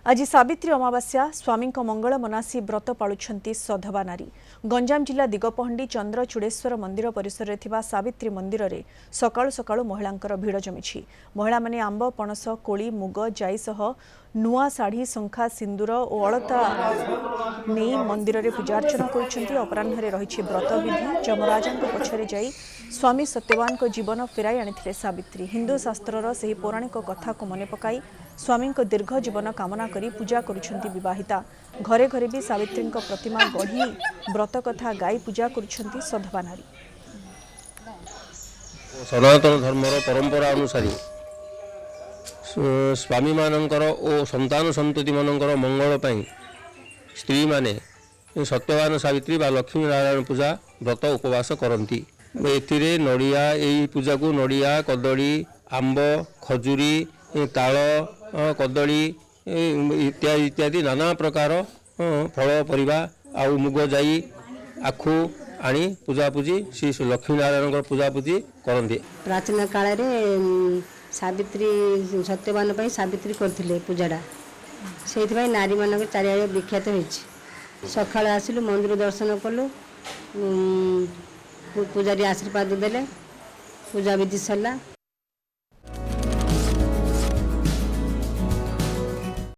आज सावित्री अमावास्या स्वामी मंगल मनासी व्रत पालुंट सधवा नारी। गंजाम जिला दिगपहंडी चंद्रचूड़ेश्वर मंदिर परिसर में सावित्री मंदिर में सकाळु सकाळु महिलांकर भिड़ जमी। महिला माने आंब पणस कोली मुग जाई सह नुआ साड़ी शंखा सिंदूर और अलता नहीं मंदिर में पूजार्चना कर अपराह्न रही व्रत विधि। जमराजा पछरे जाई स्वामी सत्यवान को जीवन फेराई आनी सावित्री। हिंदू शास्त्रर से पौराणिक कथा को मन पकाई स्वामी दीर्घ जीवन कामना करी पूजा करुछंती विवाहिता। घरे घरे भी सावित्री प्रतिमा गढ़ी व्रत कथा गाई पूजा करुछंती सधवा नारी। सनातन धर्मर परंपरा अनुसार स्वामी मानकर ओ संतान संतति मानकर मंगल पाई स्त्री माने सत्यवान सावित्री बा लक्ष्मी नारायण पूजा व्रत उपवास करती। एथिरे नड़िया यही पूजा को नड़िया कदली आंब खजुरी ताल कदली इत्यादि इत्यादि नाना प्रकार फल परिबा आउ मुग जाई आखु आनी पूजापूजी श्री लक्ष्मी नारायण पूजापूजी करते। प्राचीन काल सावित्री सत्यवान सावित्री करथिले पूजाटा से नारी मान चारिआडे विख्यात होइछि। सकाळ आसिलु मंदिर दर्शन कलु पूजारी आशीर्वाद देले पूजा विधि सरला।